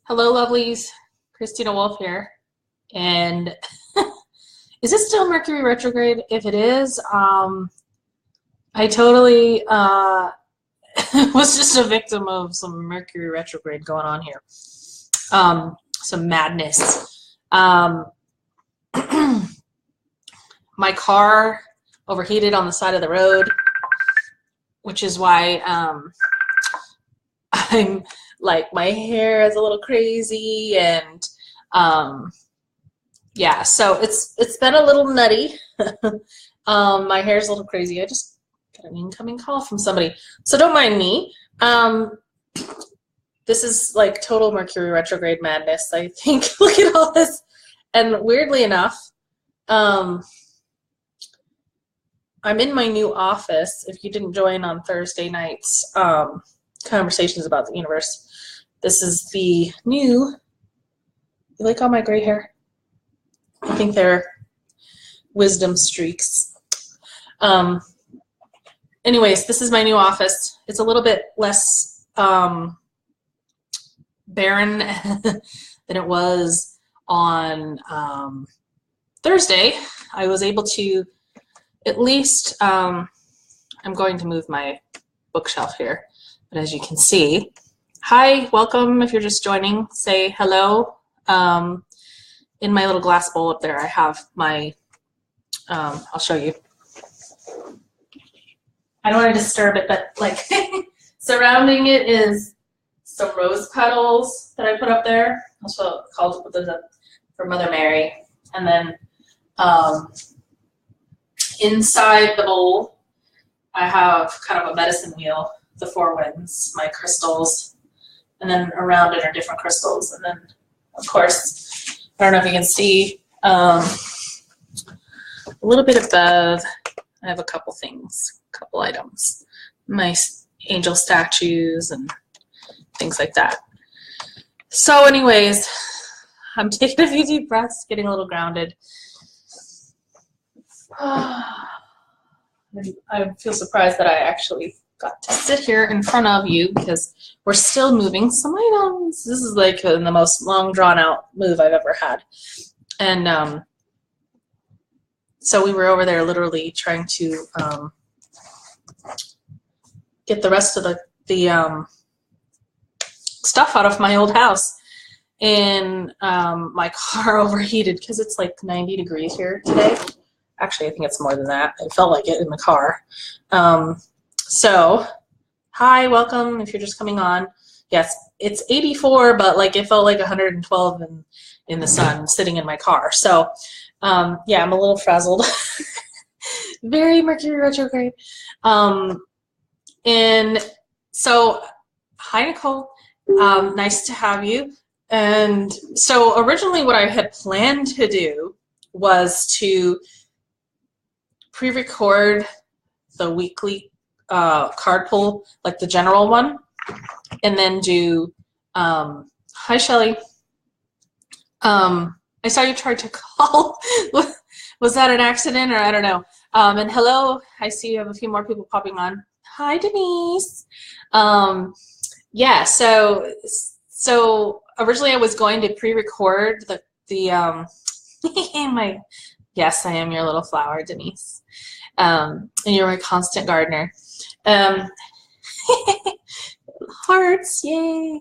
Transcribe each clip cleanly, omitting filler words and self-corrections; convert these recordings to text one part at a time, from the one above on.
Hello, lovelies. Christina Wolf here. And is it still Mercury retrograde? If it is, I totally was just a victim of some Mercury retrograde going on here. Some madness. My car overheated on the side of the road, which is why I'm like, my hair is a little crazy, and yeah, so it's been a little nutty. My hair's a little crazy. I just got an incoming call from somebody, so don't mind me. This is like total Mercury retrograde madness, I think. Look at all this. And weirdly enough, I'm in my new office. If you didn't join on Thursday night's Conversations About the Universe, this is the new, you like all my gray hair? I think they're wisdom streaks. Anyways, this is my new office. It's a little bit less barren than it was on Thursday. I was able to at least, I'm going to move my bookshelf here, but as you can see, hi, welcome. If you're just joining, say hello. In my little glass bowl up there, I have my, I'll show you. I don't want to disturb it, but like surrounding it is some rose petals that I put up there. Also called put those up for Mother Mary. And then inside the bowl, I have kind of a medicine wheel, the four winds, my crystals, and then around it are different crystals. And then, of course, I don't know if you can see, a little bit above, I have a couple things, a couple items, my angel statues and things like that. So anyways, I'm taking a few deep breaths, getting a little grounded. I feel surprised that I actually got to sit here in front of you because we're still moving some items. This is like the most long drawn out move I've ever had. And so we were over there literally trying to get the rest of the stuff out of my old house. And my car overheated because it's like 90 degrees here today. Actually, I think it's more than that. It felt like it in the car. So, hi, welcome if you're just coming on. Yes, it's 84, but like it felt like 112 in the sun sitting in my car. So, yeah, I'm a little frazzled. Very Mercury retrograde. And so, hi, Nicole. Nice to have you. And so originally what I had planned to do was to pre-record the weekly card pull, like the general one, and then do, hi Shelly, I saw you tried to call. Was that an accident or I don't know? And hello, I see you have a few more people popping on. Hi Denise. Yeah, so originally I was going to pre-record the my, yes, I am your little flower, Denise. And you're my constant gardener. Hearts, yay.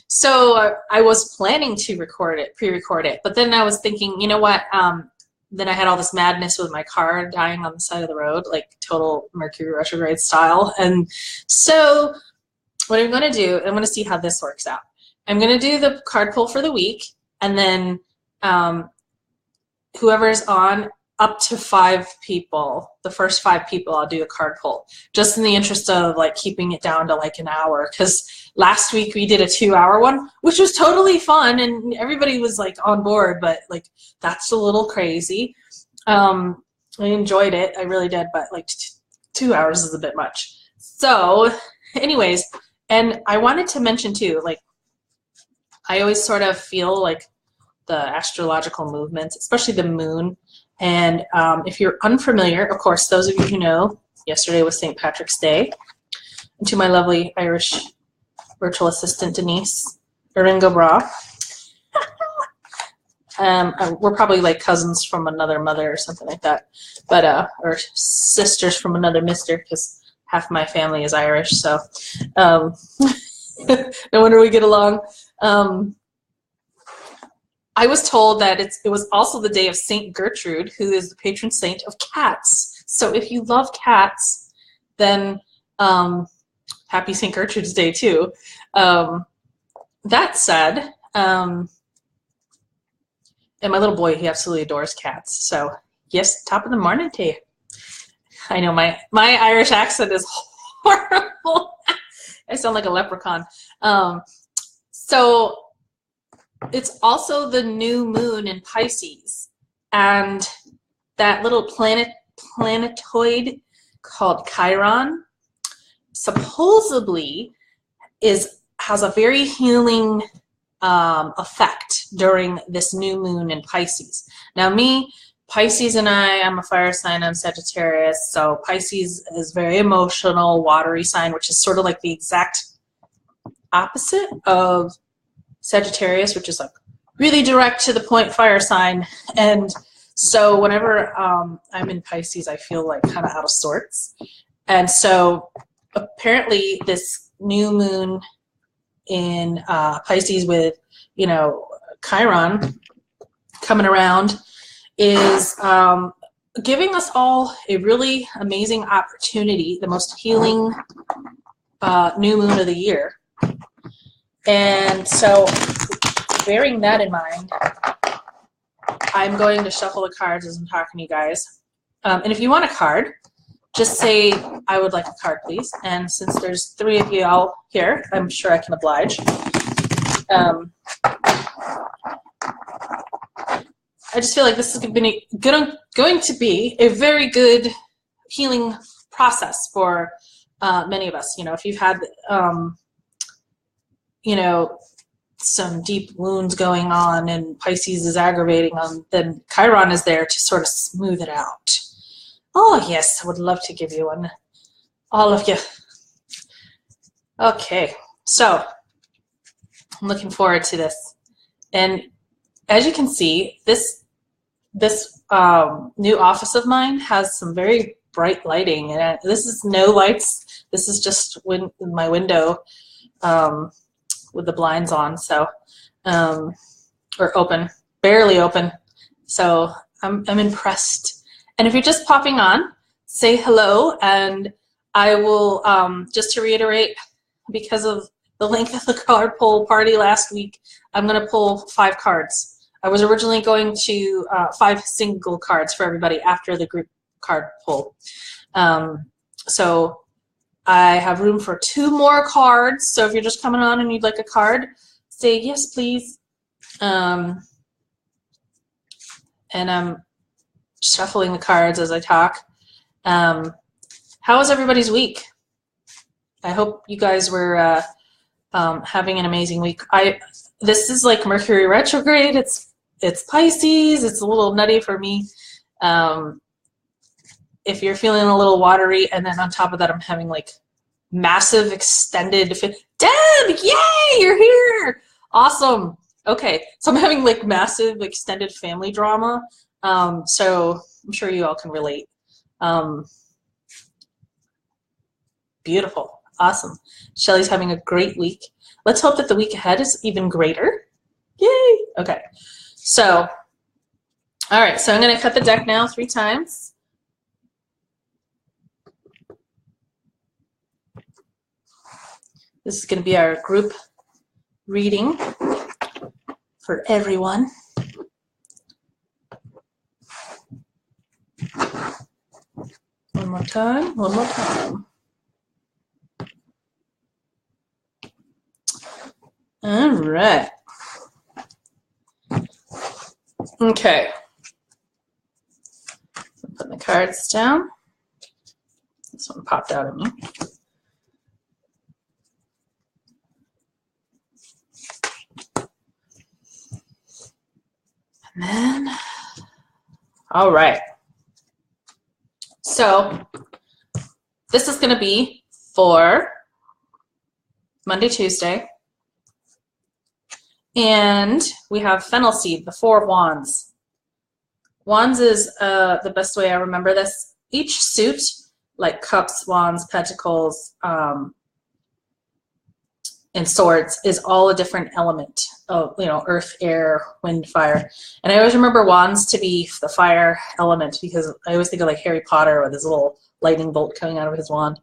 So I was planning to pre-record it, but then I was thinking, you know what? Then I had all this madness with my car dying on the side of the road, like total Mercury retrograde style. And so what I'm going to do, I'm going to see how this works out. I'm going to do the card pull for the week, and then whoever's on, up to 5 people, the first 5 people, I'll do a card pull, just in the interest of like keeping it down to like an hour, because last week we did a 2-hour one, which was totally fun and everybody was like on board, but like that's a little crazy. I enjoyed it, I really did, but like 2 hours is a bit much. So anyways, and I wanted to mention too, like I always sort of feel like the astrological movements, especially the moon. And if you're unfamiliar, of course, those of you who know, yesterday was St. Patrick's Day. And to my lovely Irish virtual assistant, Denise, Aringa Bra. We're probably like cousins from another mother or something like that, but or sisters from another mister, because half my family is Irish. So no wonder we get along. I was told that it was also the day of Saint Gertrude, who is the patron saint of cats. So if you love cats, then happy Saint Gertrude's Day too. That said, and my little boy, he absolutely adores cats. So yes, top of the morning to you. I know my Irish accent is horrible. I sound like a leprechaun. So it's also the new moon in Pisces, and that little planetoid called Chiron supposedly has a very healing effect during this new moon in Pisces. Now Pisces and I'm a fire sign, I'm Sagittarius, so Pisces is very emotional, watery sign, which is sort of like the exact opposite of Sagittarius, which is like really direct to the point fire sign. And so whenever I'm in Pisces, I feel like kind of out of sorts. And so apparently this new moon in Pisces with, you know, Chiron coming around is giving us all a really amazing opportunity, the most healing new moon of the year. And so bearing that in mind, I'm going to shuffle the cards as I'm talking to you guys. And if you want a card, just say, I would like a card, please. And since there's 3 of you all here, I'm sure I can oblige. I just feel like this is going to be a very good healing process for many of us. You know, if you've had, you know, some deep wounds going on and Pisces is aggravating them, then Chiron is there to sort of smooth it out. Oh, yes, I would love to give you one. All of you. Okay, so I'm looking forward to this. And as you can see, this new office of mine has some very bright lighting. And this is no lights. This is just my window with the blinds on, so or open, barely open. So I'm impressed. And if you're just popping on, say hello, and I will, just to reiterate, because of the length of the card pull party last week, I'm going to pull 5 cards. I was originally going to 5 single cards for everybody after the group card pull. So I have room for 2 more cards, so if you're just coming on and you'd like a card, say yes, please. And I'm shuffling the cards as I talk. How was everybody's week? I hope you guys were having an amazing week. This is like Mercury retrograde. It's Pisces. It's a little nutty for me. If you're feeling a little watery, and then on top of that, I'm having like massive extended. Deb, yay, you're here! Awesome. Okay, so I'm having like massive extended family drama. So I'm sure you all can relate. Beautiful. Awesome. Shelly's having a great week. Let's hope that the week ahead is even greater. Yay! Okay. So, all right. So I'm going to cut the deck now 3 times. This is going to be our group reading for everyone. One more time. One more time. All right. Okay. Put the cards down. This one popped out at me. And then, all right. So this is going to be for Monday, Tuesday, And we have fennel seed, the Four of Wands. Wands is the best way I remember this. Each suit, like cups, wands, pentacles, and swords, is all a different element of, you know, earth, air, wind, fire. And I always remember wands to be the fire element, because I always think of like Harry Potter with his little lightning bolt coming out of his wand.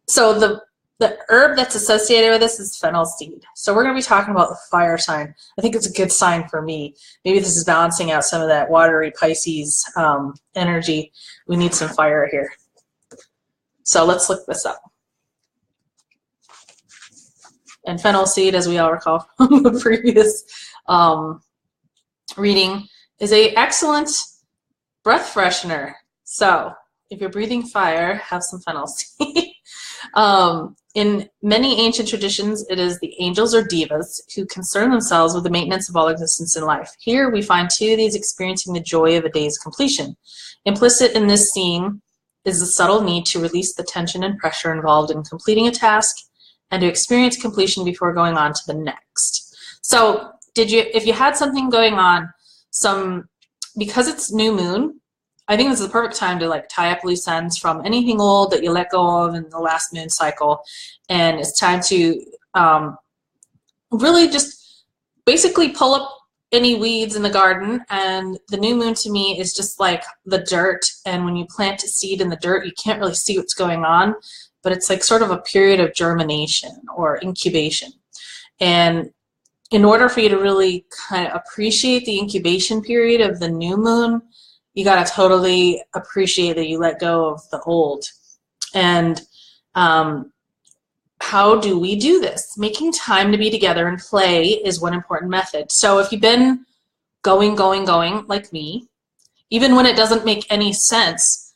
So the herb that's associated with this is fennel seed. So we're going to be talking about the fire sign. I think it's a good sign for me. Maybe this is balancing out some of that watery Pisces energy. We need some fire here. So let's look this up. And fennel seed, as we all recall from the previous reading, is an excellent breath freshener. So if you're breathing fire, have some fennel seed. In many ancient traditions, it is the angels or devas who concern themselves with the maintenance of all existence in life. Here we find two of these experiencing the joy of a day's completion. Implicit in this scene is the subtle need to release the tension and pressure involved in completing a task and to experience completion before going on to the next. So if you had something going on, because it's new moon, I think this is the perfect time to like tie up loose ends from anything old that you let go of in the last moon cycle. And it's time to really just basically pull up any weeds in the garden. And the new moon to me is just like the dirt. And when you plant a seed in the dirt, you can't really see what's going on, but it's like sort of a period of germination or incubation. And in order for you to really kind of appreciate the incubation period of the new moon, you got to totally appreciate that you let go of the old. And how do we do this? Making time to be together and play is one important method. So if you've been going like me, even when it doesn't make any sense,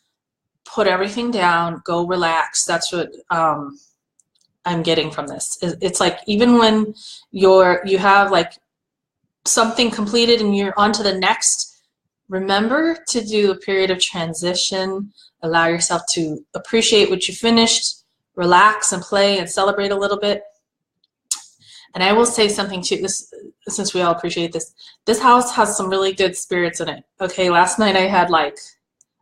put everything down, go relax. That's what I'm getting from this. It's like even when you have like something completed and you're on to the next, remember to do a period of transition, allow yourself to appreciate what you finished, relax and play and celebrate a little bit. And I will say something too, since we all appreciate this, this house has some really good spirits in it. Okay, last night I had like,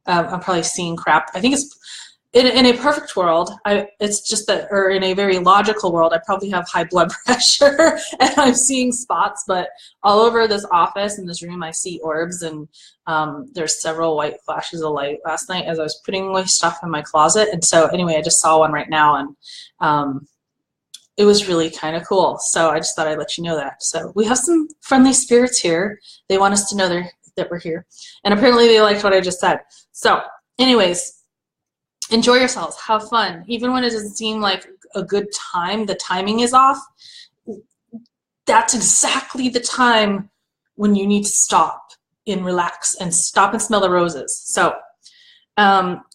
I'm probably seeing crap. I think it's, in a perfect world, it's just that, or in a very logical world, I probably have high blood pressure and I'm seeing spots, but all over this office and this room I see orbs, and there's several white flashes of light last night as I was putting away stuff in my closet. And so anyway, I just saw one right now, and it was really kind of cool. So I just thought I'd let you know that. So we have some friendly spirits here. They want us to know that we're here. And apparently they liked what I just said. So anyways, enjoy yourselves, have fun. Even when it doesn't seem like a good time, the timing is off, that's exactly the time when you need to stop and relax and stop and smell the roses. So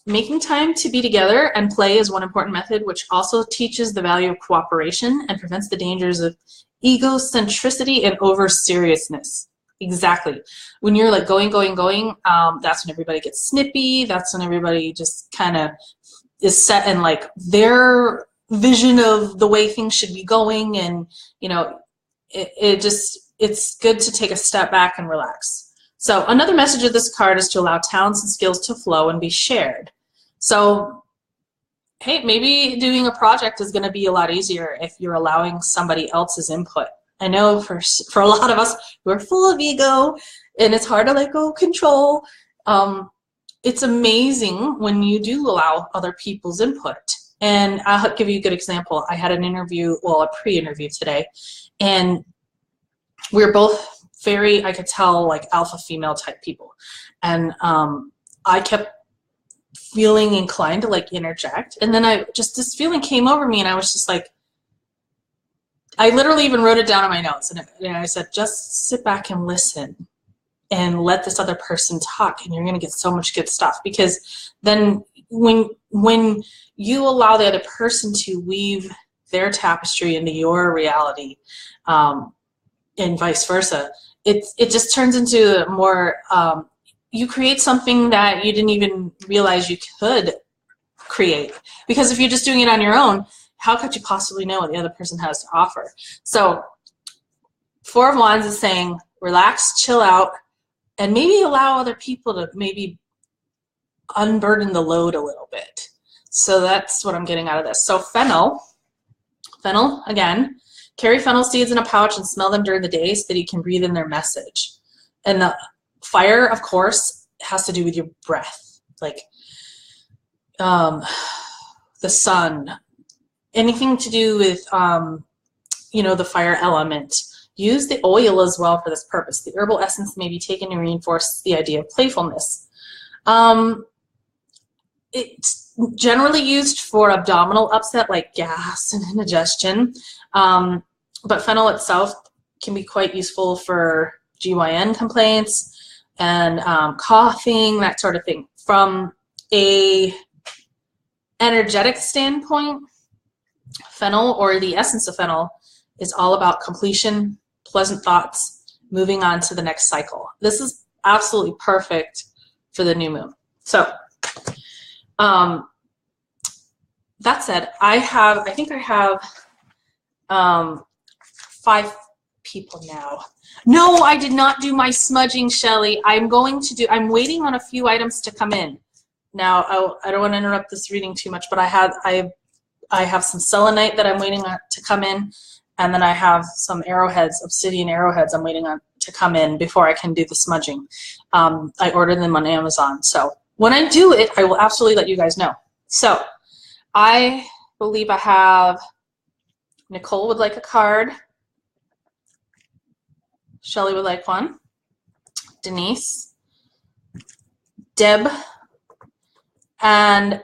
making time to be together and play is one important method, which also teaches the value of cooperation and prevents the dangers of egocentricity and over-seriousness. Exactly. When you're like going, that's when everybody gets snippy. That's when everybody just kind of is set in like their vision of the way things should be going. And, you know, it's good to take a step back and relax. So another message of this card is to allow talents and skills to flow and be shared. So, hey, maybe doing a project is going to be a lot easier if you're allowing somebody else's input. I know for a lot of us, we're full of ego and it's hard to let go of control. It's amazing when you do allow other people's input. And I'll give you a good example. I had an interview, well, a pre-interview today, and we're both very, I could tell, like alpha female type people. And I kept feeling inclined to like interject. And then this feeling came over me and I was just like, I literally even wrote it down in my notes, and I said, just sit back and listen and let this other person talk, and you're going to get so much good stuff. Because then when you allow the other person to weave their tapestry into your reality, and vice versa, it just turns into more, you create something that you didn't even realize you could create. Because if you're just doing it on your own, how could you possibly know what the other person has to offer? So Four of Wands is saying relax, chill out, and maybe allow other people to maybe unburden the load a little bit. So that's what I'm getting out of this. So fennel again, carry fennel seeds in a pouch and smell them during the day so that you can breathe in their message. And the fire, of course, has to do with your breath, like the sun, anything to do with you know, the fire element. Use the oil as well for this purpose. The herbal essence may be taken to reinforce the idea of playfulness. It's generally used for abdominal upset like gas and indigestion, but fennel itself can be quite useful for GYN complaints and coughing, that sort of thing. From a energetic standpoint, fennel, or the essence of fennel, is all about completion, pleasant thoughts, moving on to the next cycle. This is absolutely perfect for the new moon. So that said, I think I have 5 people now. No, I did not do my smudging, Shelly. I'm waiting on a few items to come in. Now, I don't want to interrupt this reading too much, but I have some selenite that I'm waiting on to come in, and then I have some arrowheads, obsidian arrowheads I'm waiting on to come in before I can do the smudging. I ordered them on Amazon. So when I do it, I will absolutely let you guys know. So I believe I have, Nicole would like a card. Shelly would like one. Denise. Deb. And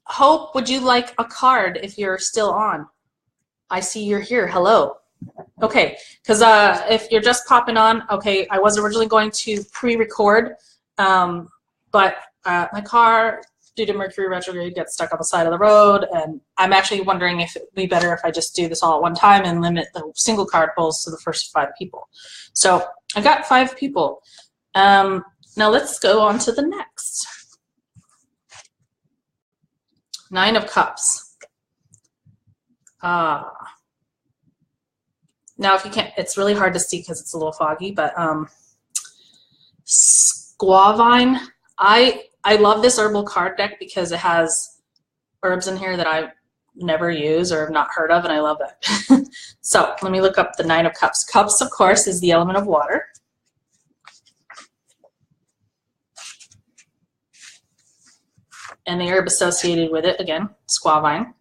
Hope, would you like a card if you're still on? I see you're here. Hello. Okay, because if you're just popping on, okay, I was originally going to pre-record, but my car, due to Mercury retrograde, gets stuck on the side of the road, and I'm actually wondering if it would be better if I just do this all at one time and limit the single card pulls to the first 5 people. So I got 5 people. Now let's go on to the next. 9 of Cups. Now if you can't, it's really hard to see because it's a little foggy, but Squavine. I love this herbal card deck because it has herbs in here that I never use or have not heard of, and I love it. So let me look up the 9 of Cups. Cups, of course, is the element of water. And the herb associated with it, again, squavine.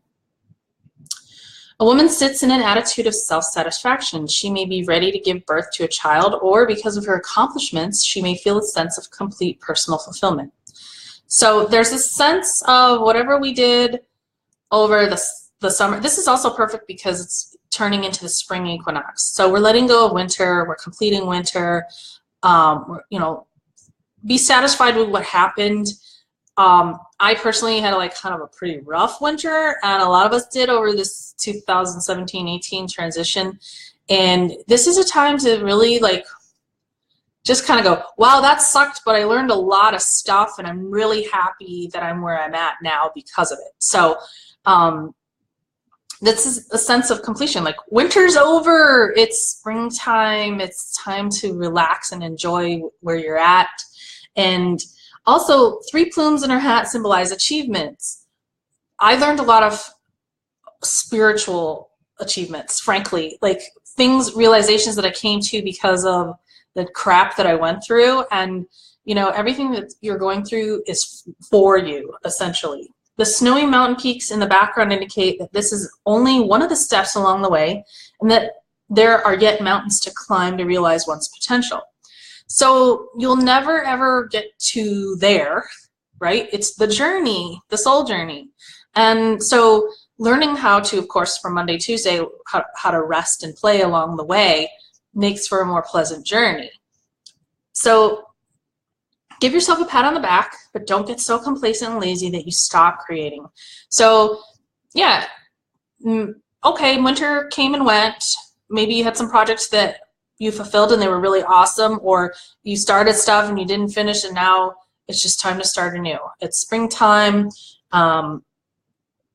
A woman sits in an attitude of self-satisfaction. She may be ready to give birth to a child, or because of her accomplishments, she may feel a sense of complete personal fulfillment. So there's a sense of whatever we did over the summer. This is also perfect because it's turning into the spring equinox. So we're letting go of winter. We're completing winter. You know, be satisfied with what happened. I personally had kind of a pretty rough winter, and a lot of us did over this 2017-18 transition. And this is a time to really just kind of go, wow, that sucked, but I learned a lot of stuff, and I'm really happy that I'm where I'm at now because of it. So this is a sense of completion. Like, winter's over, it's springtime, it's time to relax and enjoy where you're at. And also, 3 plumes in her hat symbolize achievements. I learned a lot of spiritual achievements, frankly, realizations that I came to because of the crap that I went through. And, you know, everything that you're going through is for you, essentially. The snowy mountain peaks in the background indicate that this is only one of the steps along the way, and that there are yet mountains to climb to realize one's potential. So you'll never ever get to there, right? It's the journey, the soul journey. And so learning how to, of course, from Monday, Tuesday, how to rest and play along the way makes for a more pleasant journey. So give yourself a pat on the back, but don't get so complacent and lazy that you stop creating. So yeah, okay, winter came and went. Maybe you had some projects that you fulfilled and they were really awesome, or you started stuff and you didn't finish, and now it's just time to start anew. It's springtime.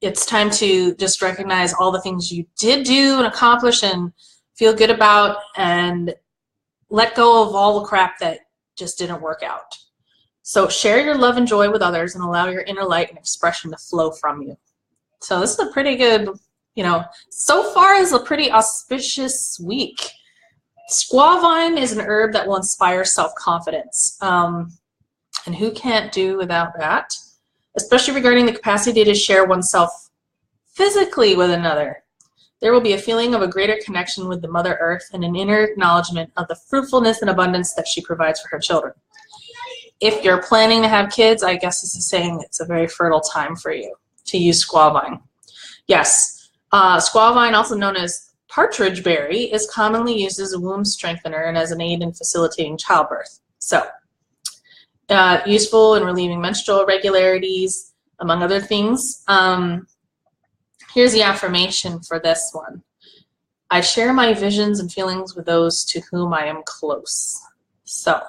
It's time to just recognize all the things you did do and accomplish and feel good about, and let go of all the crap that just didn't work out. So share your love and joy with others and allow your inner light and expression to flow from you. So this is a pretty good, you know, so far is a pretty auspicious week. Squaw vine is an herb that will inspire self-confidence. And who can't do without that? Especially regarding the capacity to share oneself physically with another. There will be a feeling of a greater connection with the Mother Earth and an inner acknowledgement of the fruitfulness and abundance that she provides for her children. If you're planning to have kids, I guess this is saying it's a very fertile time for you to use squaw vine. Yes, squaw vine, also known as partridge berry, is commonly used as a womb strengthener and as an aid in facilitating childbirth. So, useful in relieving menstrual irregularities, among other things. Here's the affirmation for this one. I share my visions and feelings with those to whom I am close. So,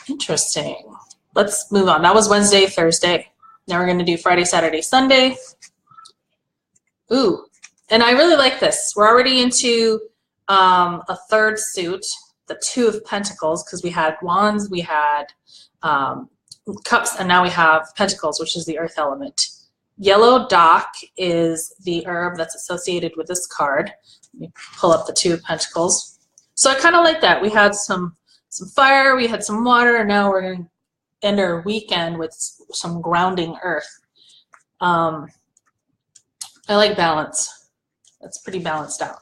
interesting. Let's move on. That was Wednesday, Thursday. Now we're going to do Friday, Saturday, Sunday. Ooh, and I really like this. We're already into a third suit, the Two of Pentacles, because we had Wands, we had Cups, and now we have Pentacles, which is the Earth element. Yellow dock is the herb that's associated with this card. Let me pull up the Two of Pentacles. So I kind of like that. We had some fire, we had some water, and now we're going to end our weekend with some grounding earth. I like balance. That's pretty balanced out.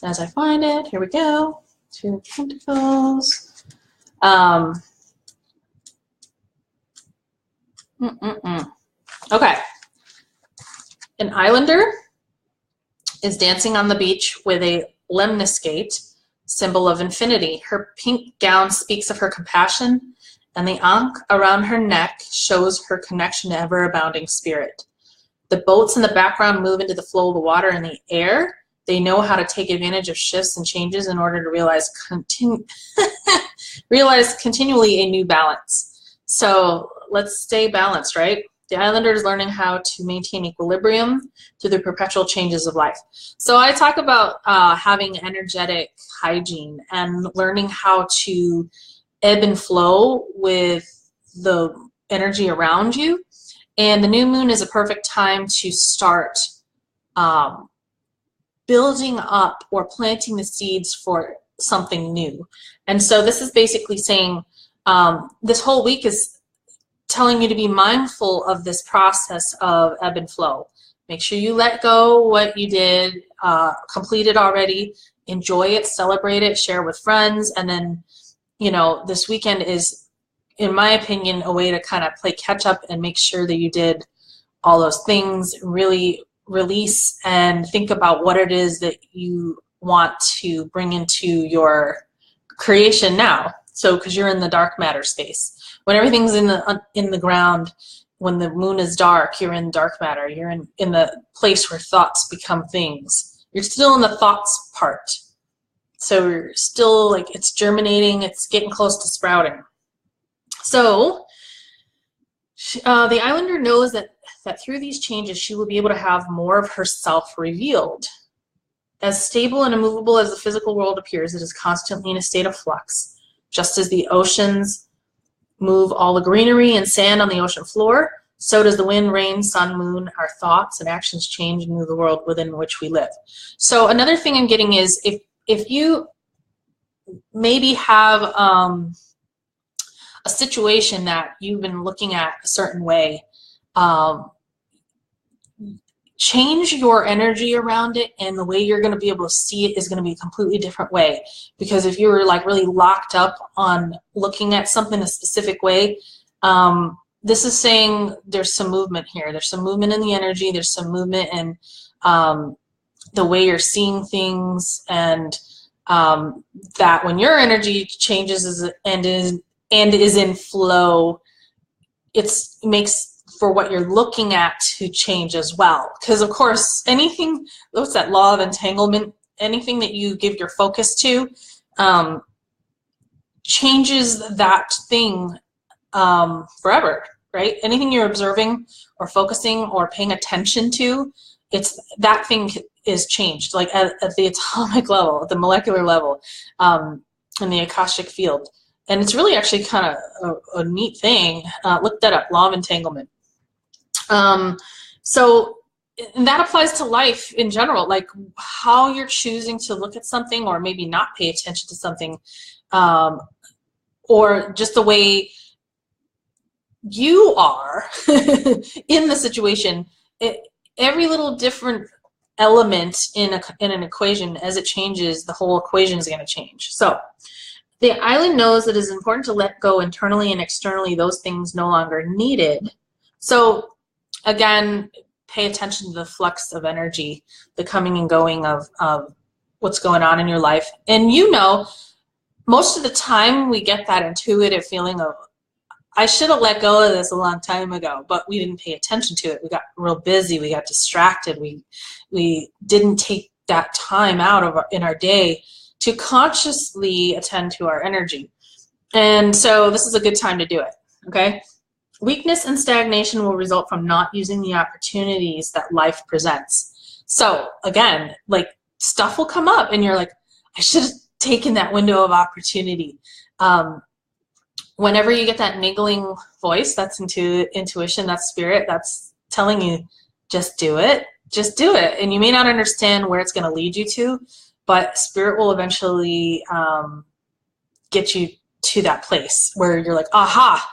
As I find it, here we go. Two of Pentacles. Okay. An islander is dancing on the beach with a lemniscate, symbol of infinity. Her pink gown speaks of her compassion, and the ankh around her neck shows her connection to ever-abounding spirit. The boats in the background move into the flow of the water and the air. They know how to take advantage of shifts and changes in order to realize continually a new balance. So let's stay balanced, right? The islander is learning how to maintain equilibrium through the perpetual changes of life. So I talk about having energetic hygiene and learning how to ebb and flow with the energy around you. And the new moon is a perfect time to start building up or planting the seeds for something new. And so this is basically saying this whole week is telling you to be mindful of this process of ebb and flow. Make sure you let go what you did, complete it already, enjoy it, celebrate it, share with friends, and then, you know, this weekend is, in my opinion, a way to kind of play catch up and make sure that you did all those things, really release and think about what it is that you want to bring into your creation now. So, because you're in the dark matter space. When everything's in the ground, when the moon is dark, you're in dark matter. You're in the place where thoughts become things. You're still in the thoughts part. So you're still, like, it's germinating, it's getting close to sprouting. So the islander knows that through these changes, she will be able to have more of herself revealed. As stable and immovable as the physical world appears, it is constantly in a state of flux. Just as the oceans move all the greenery and sand on the ocean floor, so does the wind, rain, sun, moon. Our thoughts and actions change and move the world within which we live. So another thing I'm getting is if you maybe have a situation that you've been looking at a certain way, change your energy around it, and the way you're going to be able to see it is going to be a completely different way. Because if you were like really locked up on looking at something a specific way, this is saying there's some movement here. There's some movement in the energy. There's some movement in the way you're seeing things, and that when your energy changes and is in flow, it makes for what you're looking at to change as well. Because of course, anything, what's that law of entanglement, anything that you give your focus to changes that thing forever. right? Anything you're observing or focusing or paying attention to, it's that thing is changed, like at the atomic level, at the molecular level, in the Akashic field. And it's really actually kind of a neat thing. Look that up, law of entanglement. So and that applies to life in general, like how you're choosing to look at something or maybe not pay attention to something, or just the way you are in the situation. Every little different element in an equation, as it changes, the whole equation is going to change. So the island knows that it is important to let go internally and externally those things no longer needed. So again, pay attention to the flux of energy, the coming and going of what's going on in your life. And you know, most of the time we get that intuitive feeling of, I should have let go of this a long time ago, but we didn't pay attention to it. We got real busy. We got distracted. We didn't take that time out in our day to consciously attend to our energy. And so this is a good time to do it, okay? Weakness and stagnation will result from not using the opportunities that life presents. So again, like stuff will come up and you're like, I should have taken that window of opportunity. Whenever you get that niggling voice, that's intuition, that's spirit, that's telling you, just do it, just do it. And you may not understand where it's going to lead you to, but spirit will eventually get you to that place where you're like, aha,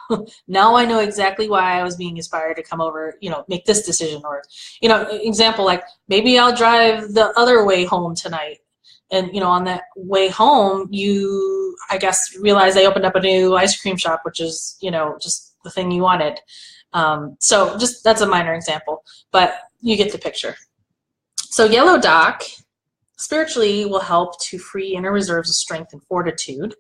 now I know exactly why I was being inspired to come over, you know, make this decision. Or, you know, example, like maybe I'll drive the other way home tonight. And, you know, on that way home, you, I guess, realize they opened up a new ice cream shop, which is, you know, just the thing you wanted. So just, that's a minor example, but you get the picture. So Yellow Dock spiritually will help to free inner reserves of strength and fortitude.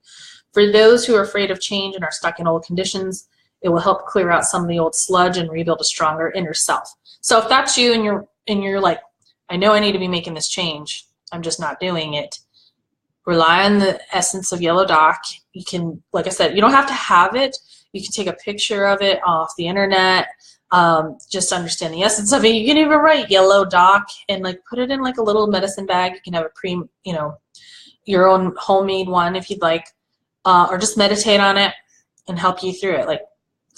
For those who are afraid of change and are stuck in old conditions, it will help clear out some of the old sludge and rebuild a stronger inner self. So if that's you and you're like, I know I need to be making this change, I'm just not doing it, rely on the essence of Yellow Dock. You can, like I said, you don't have to have it. You can take a picture of it off the internet, just understand the essence of it. You can even write Yellow Dock and like put it in like a little medicine bag. You can have your own homemade one if you'd like, or just meditate on it and help you through it. Like,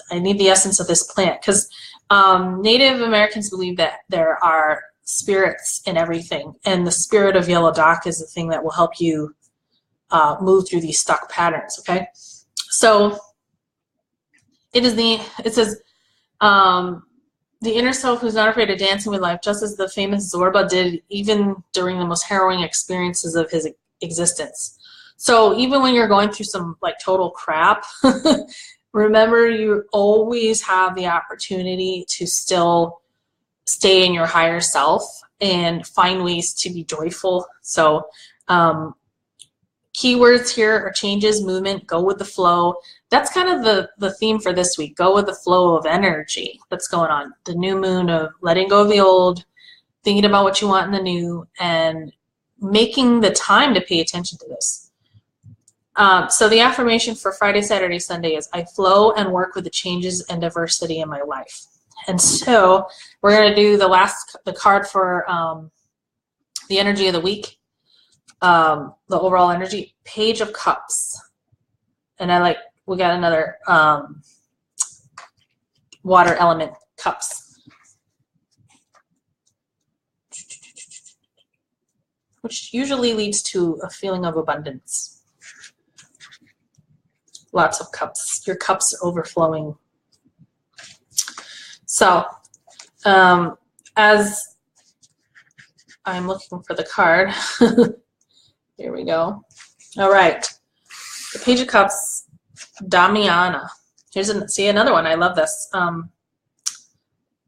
I need the essence of this plant, because Native Americans believe that there are spirits in everything, and the spirit of Yellow Dock is the thing that will help you move through these stuck patterns. Okay, so it says the inner self who's not afraid of dancing with life, just as the famous Zorba did, even during the most harrowing experiences of his existence. So even when you're going through some like total crap, remember you always have the opportunity to still stay in your higher self and find ways to be joyful. So keywords here are changes, movement, go with the flow. That's kind of the theme for this week. Go with the flow of energy that's going on. The new moon of letting go of the old, thinking about what you want in the new, and making the time to pay attention to this. So the affirmation for Friday, Saturday, Sunday is, I flow and work with the changes and diversity in my life. And so we're going to do the card for the energy of the week, the overall energy, Page of Cups. And we got another water element, cups, which usually leads to a feeling of abundance. Lots of cups. Your cups are overflowing. So, as I'm looking for the card, here we go. All right. The Page of Cups, Damiana. See another one. I love this.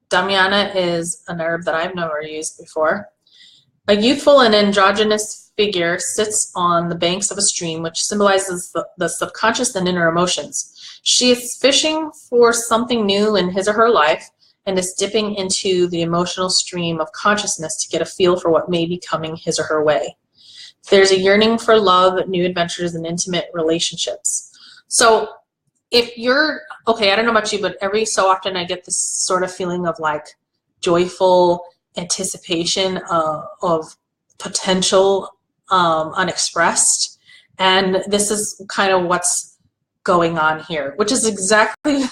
Damiana is an herb that I've never used before. A youthful and androgynous figure sits on the banks of a stream, which symbolizes the subconscious and inner emotions. She is fishing for something new in his or her life and is dipping into the emotional stream of consciousness to get a feel for what may be coming his or her way. There's a yearning for love, new adventures, and intimate relationships. So if you're, okay, I don't know about you, but every so often I get this sort of feeling of like joyful anticipation of potential unexpressed. And this is kind of what's going on here, which is exactly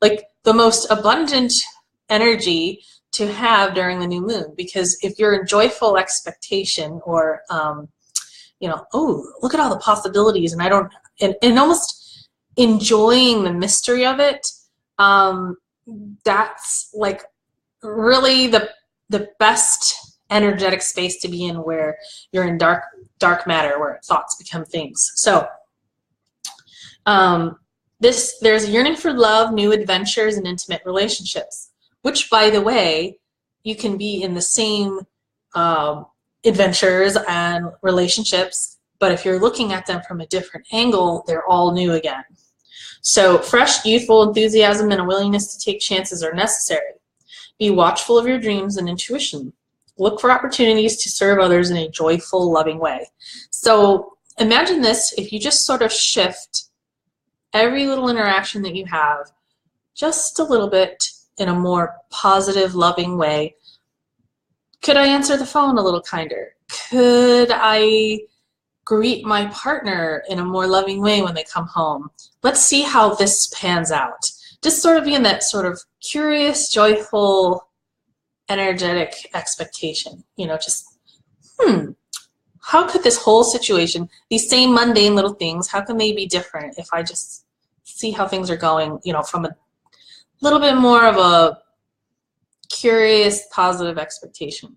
like the most abundant energy to have during the new moon. Because if you're in joyful expectation, or you know, oh, look at all the possibilities, and I don't, and almost enjoying the mystery of it, that's like really the best energetic space to be in, where you're in dark matter, where thoughts become things. So there's a yearning for love, new adventures, and intimate relationships, which, by the way, you can be in the same adventures and relationships, but if you're looking at them from a different angle, they're all new again. So fresh, youthful enthusiasm and a willingness to take chances are necessary. Be watchful of your dreams and intuition. Look for opportunities to serve others in a joyful, loving way. So imagine this, if you just sort of shift every little interaction that you have just a little bit in a more positive, loving way. Could I answer the phone a little kinder? Could I greet my partner in a more loving way when they come home? Let's see how this pans out. Just sort of be in that sort of curious, joyful, energetic expectation. You know, just, how could this whole situation, these same mundane little things, how can they be different if I just see how things are going, you know, from a little bit more of a curious, positive expectation.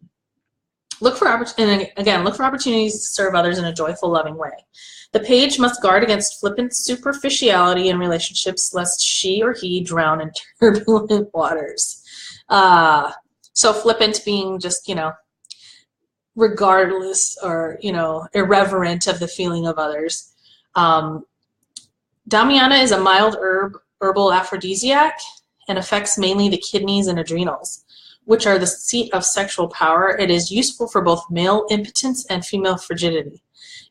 Look for opportunities to serve others in a joyful, loving way. The page must guard against flippant superficiality in relationships, lest she or he drown in turbulent waters. So flippant being just, you know, regardless, or, you know, irreverent of the feeling of others. Damiana is a mild herbal aphrodisiac and affects mainly the kidneys and adrenals, which are the seat of sexual power. It is useful for both male impotence and female frigidity.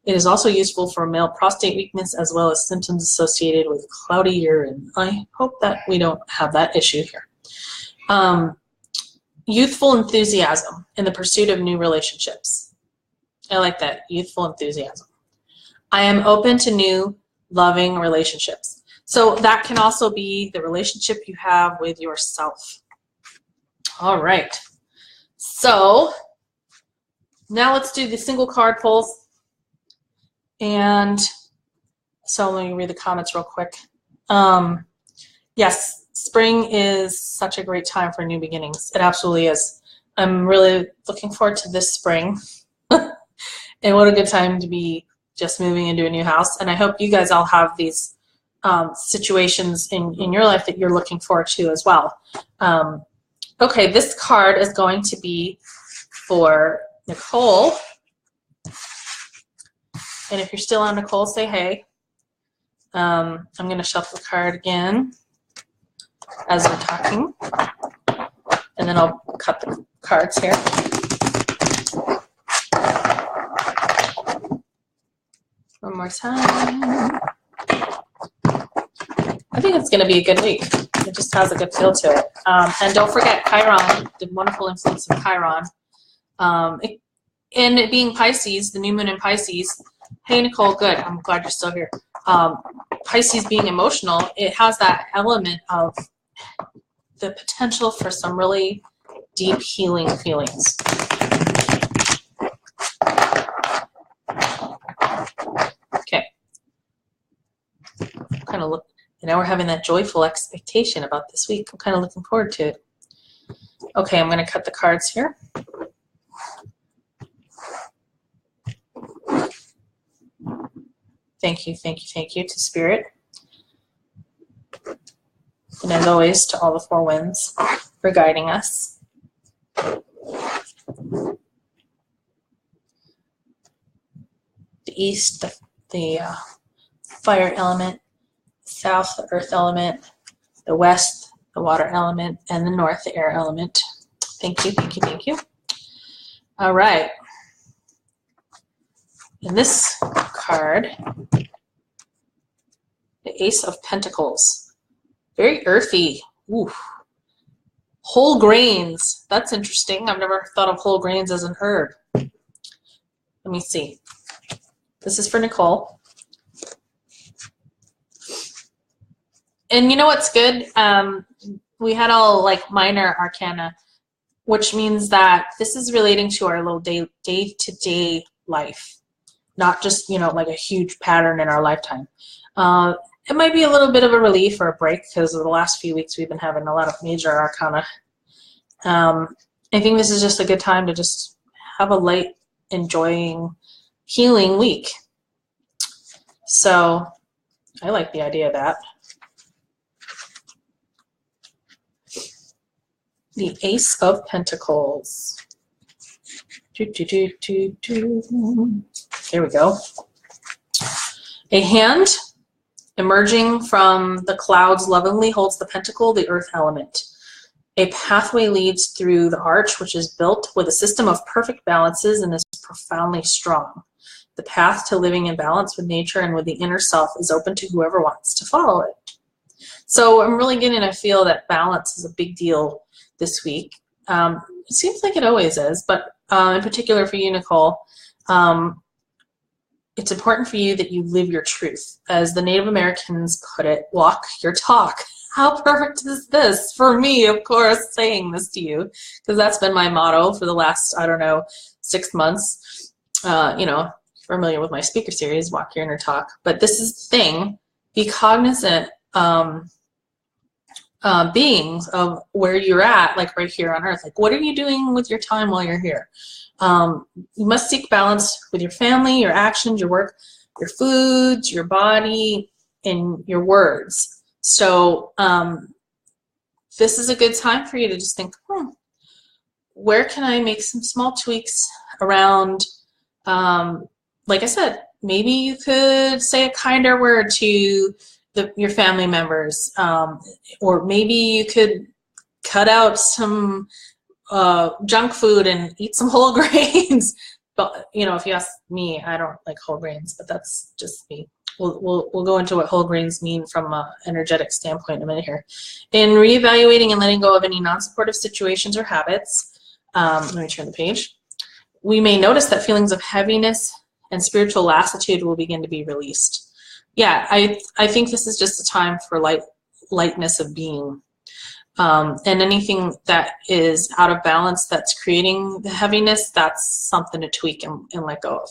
It is also useful for male prostate weakness, as well as symptoms associated with cloudy urine. I hope that we don't have that issue here. Youthful enthusiasm in the pursuit of new relationships. I like that, youthful enthusiasm. I am open to new loving relationships. So that can also be the relationship you have with yourself. All right. So now let's do the single card pulls. And so let me read the comments real quick. Yes, spring is such a great time for new beginnings. It absolutely is. I'm really looking forward to this spring. And what a good time to be just moving into a new house. And I hope you guys all have these situations in your life that you're looking forward to as well. Okay, this card is going to be for Nicole. And if you're still on, Nicole, say hey. I'm going to shuffle the card again as we're talking. And then I'll cut the cards here. One more time. I think it's going to be a good week. It just has a good feel to it. And don't forget Chiron, the wonderful influence of Chiron. And it being Pisces, the new moon in Pisces. Hey, Nicole, good. I'm glad you're still here. Pisces being emotional, it has that element of the potential for some really deep healing feelings. Okay. Kind of look. And now we're having that joyful expectation about this week. I'm kind of looking forward to it. Okay, I'm going to cut the cards here. Thank you, thank you, thank you to Spirit. And as always, to all the four winds for guiding us. The east, the fire element. South, the earth element. The west, the water element. And the north, the air element. Thank you, thank you, thank you. All right. And this card The Ace of Pentacles. Very earthy. Ooh. Whole grains. That's interesting. I've never thought of whole grains as an herb. Let me see. This is for Nicole. And you know what's good? We had all like minor arcana, which means that this is relating to our little day-to-day life, not just, you know, like a huge pattern in our lifetime. It might be a little bit of a relief or a break because of the last few weeks we've been having a lot of major arcana. I think this is just a good time to just have a light, enjoying, healing week. So I like the idea of that. The Ace of Pentacles. Here we go. A hand emerging from the clouds lovingly holds the pentacle, the earth element. A pathway leads through the arch, which is built with a system of perfect balances and is profoundly strong. The path to living in balance with nature and with the inner self is open to whoever wants to follow it. So I'm really getting to feel that balance is a big deal this week. It seems like it always is, but in particular for you, Nicole, it's important for you that you live your truth. As the Native Americans put it, walk your talk. How perfect is this for me, of course, saying this to you, because that's been my motto for the last, I don't know, 6 months. You know, familiar with my speaker series, Walk Your Inner Talk. But this is the thing, be cognizant beings of where you're at, like right here on earth. Like, what are you doing with your time while you're here? You must seek balance with your family, your actions, your work, your foods, your body, and your words. So this is a good time for you to just think, where can I make some small tweaks around, like I said, maybe you could say a kinder word to your family members, or maybe you could cut out some junk food and eat some whole grains. But you know, if you ask me, I don't like whole grains, but that's just me. We'll go into what whole grains mean from an energetic standpoint in a minute here. In reevaluating and letting go of any non-supportive situations or habits, let me turn the page. We may notice that feelings of heaviness and spiritual lassitude will begin to be released. Yeah, I think this is just a time for lightness of being. And anything that is out of balance that's creating the heaviness, that's something to tweak and let go of.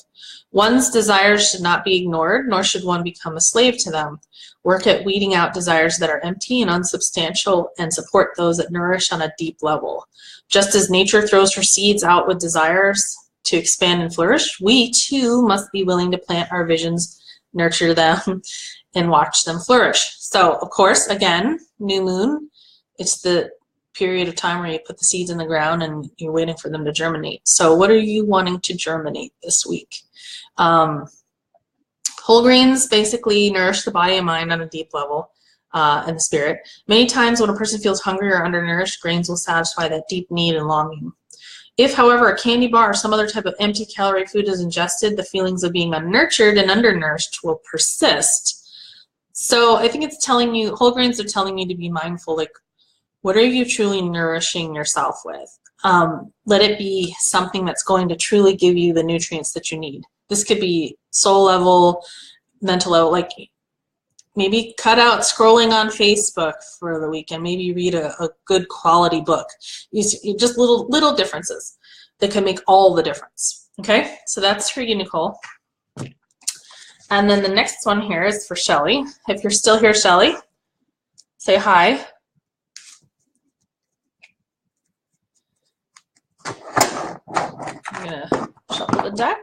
One's desires should not be ignored, nor should one become a slave to them. Work at weeding out desires that are empty and unsubstantial and support those that nourish on a deep level. Just as nature throws her seeds out with desires to expand and flourish, we too must be willing to plant our visions, nurture them, and watch them flourish. So, of course, again, new moon, it's the period of time where you put the seeds in the ground and you're waiting for them to germinate. So what are you wanting to germinate this week? Whole grains basically nourish the body and mind on a deep level, and the spirit. Many times when a person feels hungry or undernourished, grains will satisfy that deep need and longing. If, however, a candy bar or some other type of empty calorie food is ingested, the feelings of being unnurtured and undernourished will persist. So I think it's telling you, whole grains are telling you to be mindful, like, what are you truly nourishing yourself with? Let it be something that's going to truly give you the nutrients that you need. This could be soul level, mental level, like maybe cut out scrolling on Facebook for the weekend. Maybe read a good quality book. Just little differences that can make all the difference. Okay, so that's for you, Nicole. And then the next one here is for Shelly. If you're still here, Shelly, say hi. I'm gonna shuffle the deck.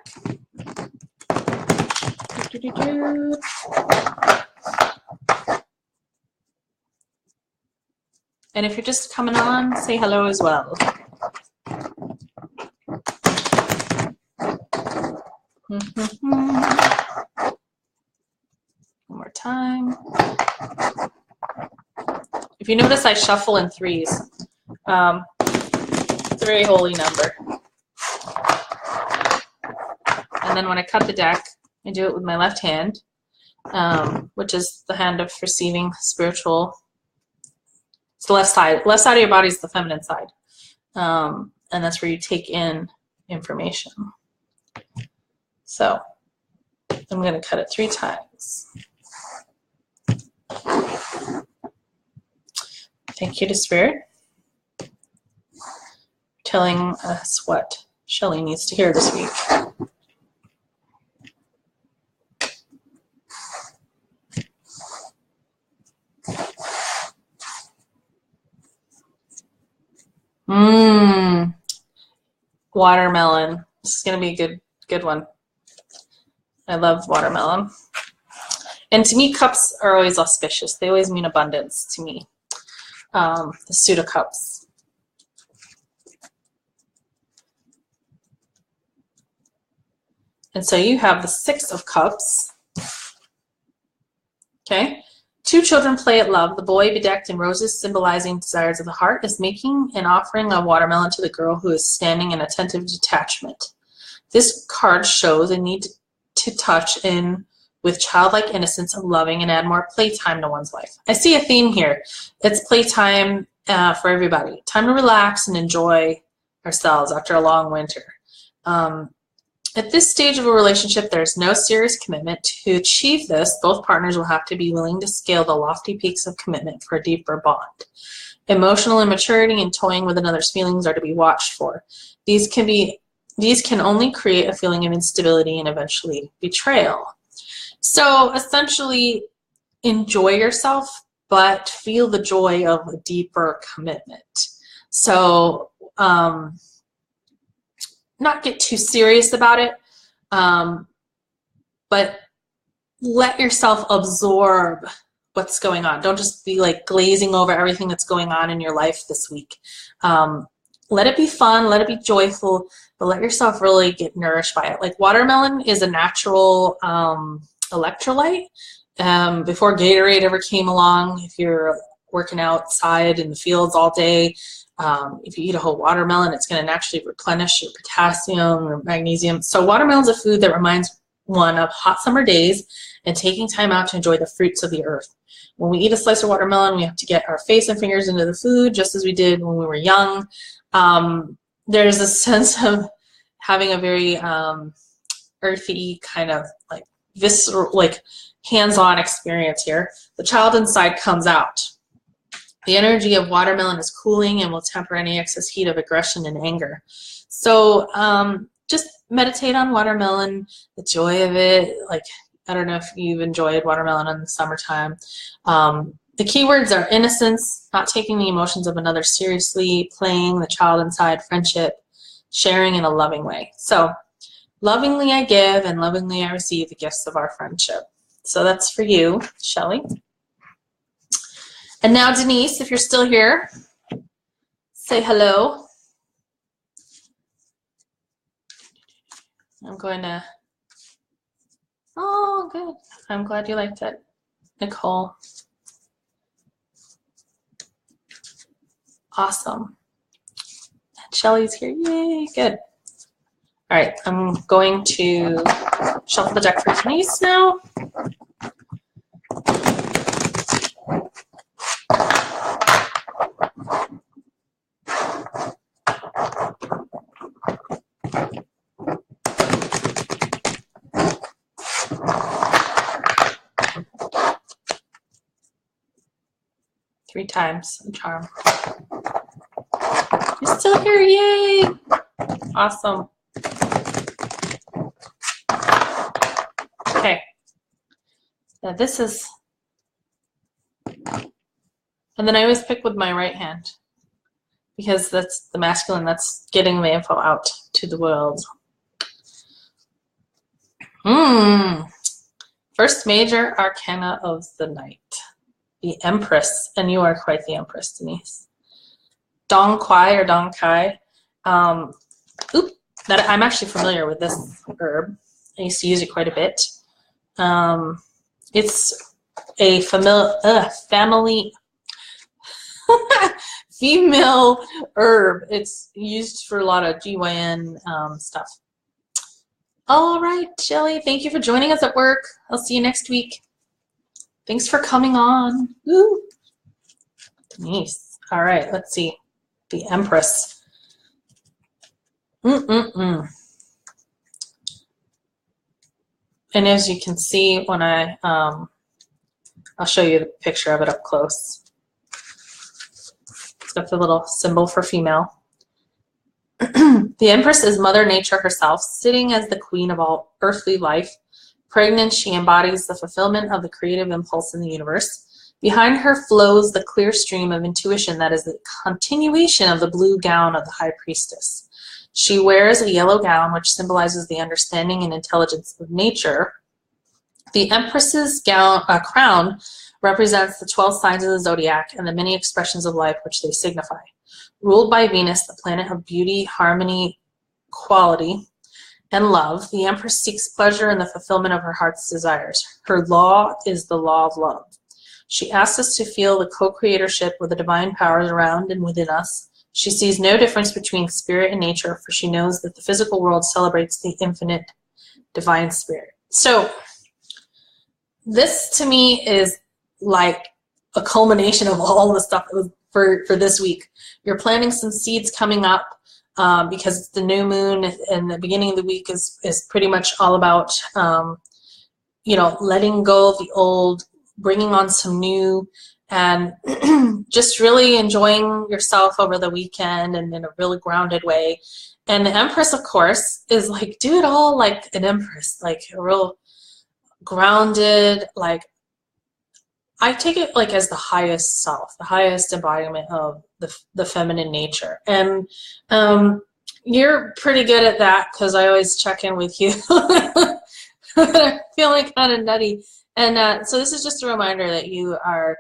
And if you're just coming on, say hello as well. One more time. If you notice, I shuffle in threes. It's a very holy number. And then when I cut the deck, I do it with my left hand. which is the hand of receiving spiritual. It's the left side. Left side of your body is the feminine side. And that's where you take in information. So I'm going to cut it 3 times. Thank you to Spirit, telling us what Shelly needs to hear this week. Watermelon. This is going to be a good one. I love watermelon. And to me, cups are always auspicious. They always mean abundance to me. The Suit of Cups. And so you have the 6 of Cups. Okay. 2 children play at love. The boy, bedecked in roses, symbolizing desires of the heart, is making an offering of watermelon to the girl who is standing in attentive detachment. This card shows a need to touch in with childlike innocence of loving and add more playtime to one's life. I see a theme here. It's playtime for everybody. Time to relax and enjoy ourselves after a long winter. At this stage of a relationship, there's no serious commitment. To achieve this, both partners will have to be willing to scale the lofty peaks of commitment for a deeper bond. Emotional immaturity and toying with another's feelings are to be watched for. These can only create a feeling of instability and eventually betrayal. So essentially, enjoy yourself, but feel the joy of a deeper commitment. So not get too serious about it, but let yourself absorb what's going on. Don't just be like glazing over everything that's going on in your life this week. Let it be fun, let it be joyful, but let yourself really get nourished by it. Like watermelon is a natural electrolyte. Before Gatorade ever came along, if you're working outside in the fields all day, if you eat a whole watermelon, it's going to naturally replenish your potassium or magnesium. So watermelon is a food that reminds one of hot summer days and taking time out to enjoy the fruits of the earth. When we eat a slice of watermelon, we have to get our face and fingers into the food, just as we did when we were young. There's a sense of having a very earthy kind of like visceral, like hands-on experience here. The child inside comes out. The energy of watermelon is cooling and will temper any excess heat of aggression and anger. So just meditate on watermelon, the joy of it. Like, I don't know if you've enjoyed watermelon in the summertime. The keywords are innocence, not taking the emotions of another seriously, playing the child inside, friendship, sharing in a loving way. So lovingly I give and lovingly I receive the gifts of our friendship. So that's for you, Shelly. And now, Denise, if you're still here, say hello. I'm going to, oh, good. I'm glad you liked it, Nicole. Awesome. And Shelly's here, yay, good. All right, I'm going to shuffle the deck for Denise now. Three times, charm. You're still here, yay! Awesome. Okay. Now this is, and then I always pick with my right hand because that's the masculine, that's getting the info out to the world. First major arcana of the night. The Empress, and you are quite the Empress, Denise. Dong Quai or Dong Kai. I'm actually familiar with this herb. I used to use it quite a bit. It's a family female herb. It's used for a lot of GYN stuff. All right, Shelly, thank you for joining us at work. I'll see you next week. Thanks for coming on. Woo. Denise. All right, let's see. The Empress. And as you can see when I'll show you the picture of it up close. It's got the little symbol for female. The Empress is Mother Nature herself, sitting as the queen of all earthly life. Pregnant, she embodies the fulfillment of the creative impulse in the universe. Behind her flows the clear stream of intuition that is the continuation of the blue gown of the High Priestess. She wears a yellow gown, which symbolizes the understanding and intelligence of nature. The Empress's crown represents the 12 signs of the zodiac and the many expressions of life which they signify. Ruled by Venus, the planet of beauty, harmony, quality, and love, the Empress seeks pleasure in the fulfillment of her heart's desires. Her law is the law of love. She asks us to feel the co-creatorship with the divine powers around and within us. She sees no difference between spirit and nature, for she knows that the physical world celebrates the infinite divine spirit. So this to me is like a culmination of all the stuff for this week. You're planting some seeds coming up because it's the new moon, and the beginning of the week is pretty much all about letting go of the old, bringing on some new, and just really enjoying yourself over the weekend and in a really grounded way. And the Empress, of course, is like, do it all like an Empress, like a real grounded, like, I take it like as the highest self, the highest embodiment of the feminine nature. And you're pretty good at that because I always check in with you. I'm feeling kind of nutty. And so this is just a reminder that you are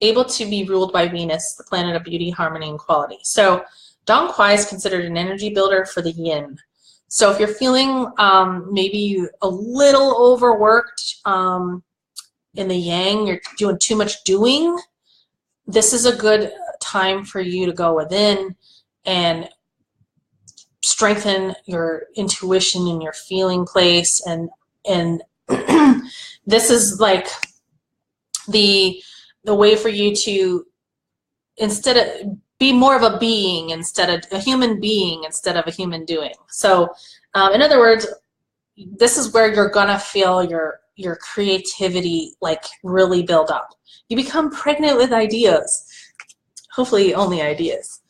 able to be ruled by Venus, the planet of beauty, harmony, and quality. So Dong Quai is considered an energy builder for the yin. So if you're feeling maybe a little overworked in the yang, you're doing too much doing, this is a good time for you to go within and strengthen your intuition and your feeling place. And this is like the way for you to, instead of, be more of a being instead of a human being instead of a human doing. So in other words, this is where you're gonna feel your creativity like really build up. You become pregnant with ideas, hopefully only ideas.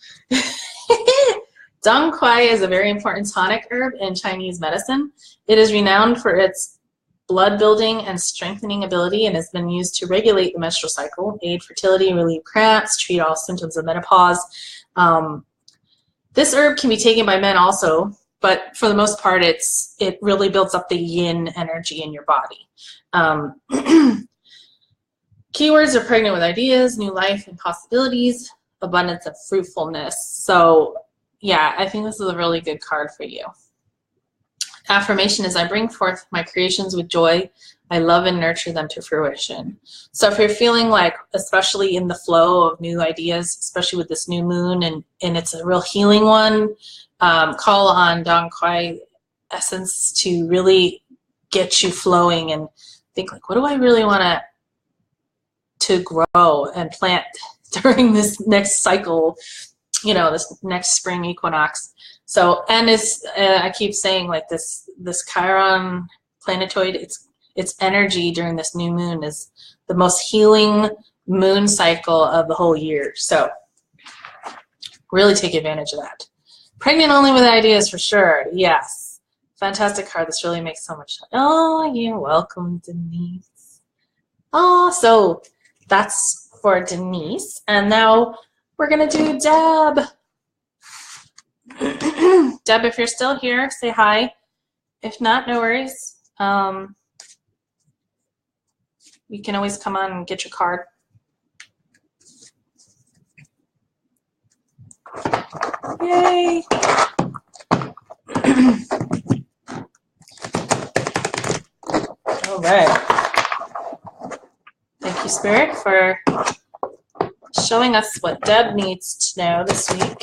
Dong Quai is a very important tonic herb in Chinese medicine. It is renowned for its blood building and strengthening ability and has been used to regulate the menstrual cycle, aid fertility, relieve cramps, treat all symptoms of menopause. This herb can be taken by men also, but for the most part, it really builds up the yin energy in your body. Keywords are pregnant with ideas, new life and possibilities, abundance and fruitfulness. So yeah, I think this is a really good card for you. Affirmation is, I bring forth my creations with joy. I love and nurture them to fruition. So if you're feeling like, especially in the flow of new ideas, especially with this new moon, and it's a real healing one, call on Dong Quai essence to really get you flowing and think like, what do I really want to grow and plant during this next cycle, this next spring equinox. So, and I keep saying like this Chiron planetoid, its energy during this new moon is the most healing moon cycle of the whole year. So really take advantage of that. Pregnant only with ideas for sure. Yes. Fantastic card. This really makes so much sense. Oh, you're welcome, Denise. Oh, so that's for Denise. And now we're going to do Deb. Deb, if you're still here, say hi. If not, no worries. You can always come on and get your card. Yay! All right. Thank you, Spirit, for showing us what Deb needs to know this week.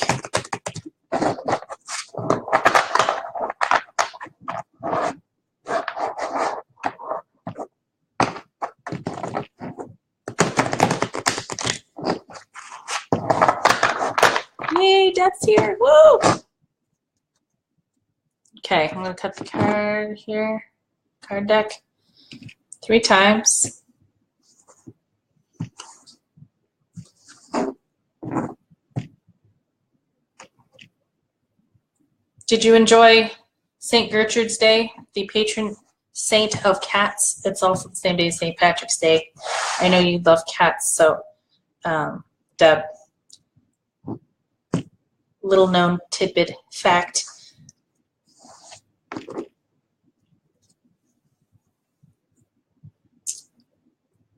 Yay, Death's here. Woo! Okay, I'm going to cut the card here. Card deck 3 times. Did you enjoy St. Gertrude's Day, the patron saint of cats? It's also the same day as St. Patrick's Day. I know you love cats, so Deb, little known tidbit fact.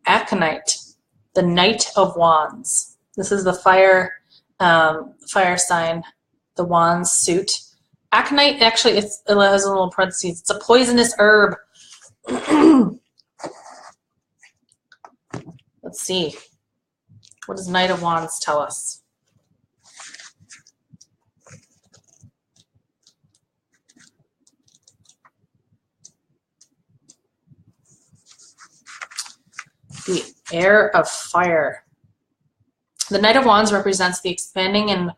Aconite, the Knight of Wands. This is the fire sign, the Wands suit. Aconite, actually, it has a little parentheses. It's a poisonous herb. Let's see. What does Knight of Wands tell us? The heir of fire. The Knight of Wands represents the expanding and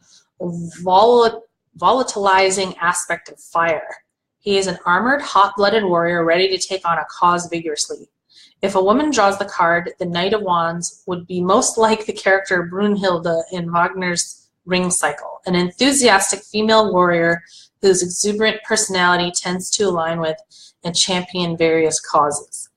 volatilizing aspect of fire. He is an armored, hot-blooded warrior ready to take on a cause vigorously. If a woman draws the card, the Knight of Wands would be most like the character Brunhilde in Wagner's Ring Cycle, an enthusiastic female warrior whose exuberant personality tends to align with and champion various causes.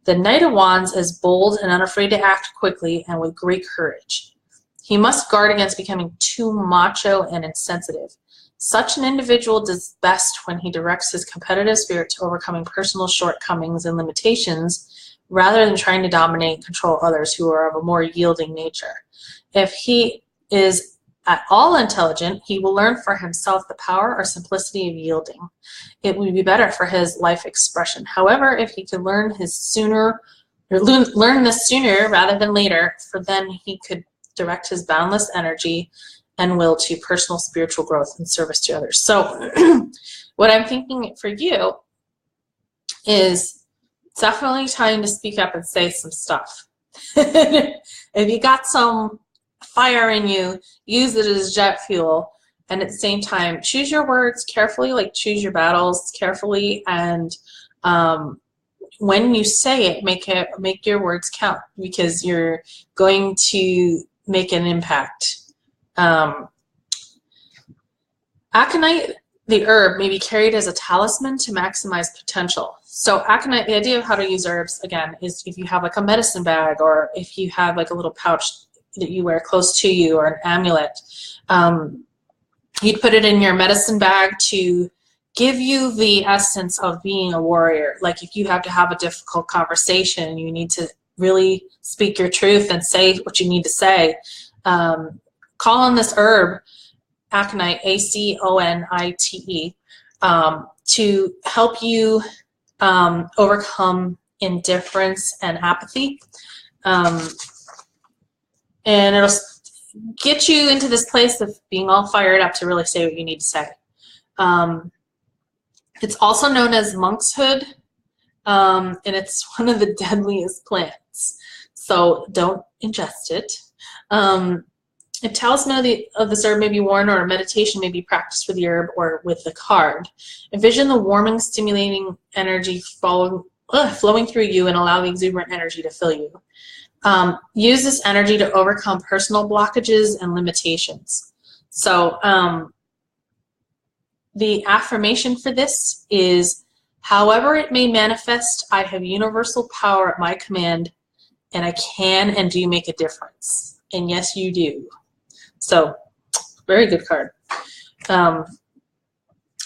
The Knight of Wands is bold and unafraid to act quickly and with great courage. He must guard against becoming too macho and insensitive. Such an individual does best when he directs his competitive spirit to overcoming personal shortcomings and limitations rather than trying to dominate and control others who are of a more yielding nature. If he is at all intelligent, he will learn for himself the power or simplicity of yielding. It would be better for his life expression. However, if he could learn this sooner rather than later, for then he could direct his boundless energy and will to personal spiritual growth and service to others. So what I'm thinking for you is definitely time to speak up and say some stuff. If you got some fire in you, use it as jet fuel, and at the same time choose your words carefully, like choose your battles carefully, and when you say it, make your words count, because you're going to make an impact. Aconite, the herb, may be carried as a talisman to maximize potential. So aconite, the idea of how to use herbs, again, is if you have like a medicine bag, or if you have like a little pouch that you wear close to you, or an amulet, you'd put it in your medicine bag to give you the essence of being a warrior. Like if you have to have a difficult conversation, you need to really speak your truth and say what you need to say. Call on this herb, aconite, A-C-O-N-I-T-E, to help you overcome indifference and apathy. And it'll get you into this place of being all fired up to really say what you need to say. It's also known as monkshood, and it's one of the deadliest plants. So don't ingest it. A talisman of this herb may be worn, or a meditation may be practiced with the herb or with the card. Envision the warming, stimulating energy flowing through you, and allow the exuberant energy to fill you. Use this energy to overcome personal blockages and limitations. So the affirmation for this is, however it may manifest, I have universal power at my command, and I can and do make a difference. And yes, you do. So, very good card. I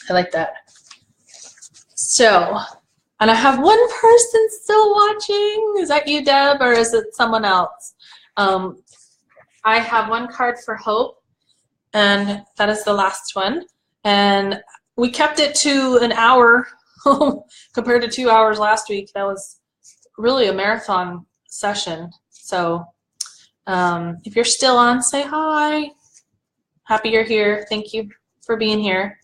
like that. So, and I have one person still watching. Is that you, Deb, or is it someone else? I have one card for hope, and that is the last one. And we kept it to an hour compared to 2 hours last week. That was really a marathon session. So if you're still on, say hi. Happy you're here. Thank you for being here.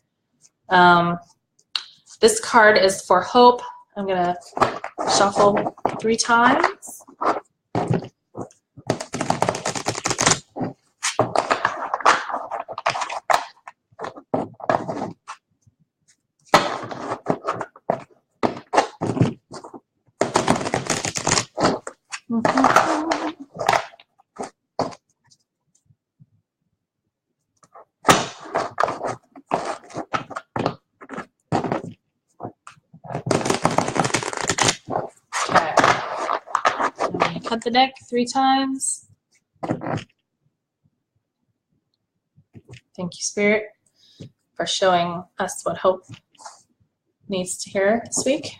This card is for hope. I'm going to shuffle 3 times. at the deck 3 times. Thank you, Spirit, for showing us what Hope needs to hear this week.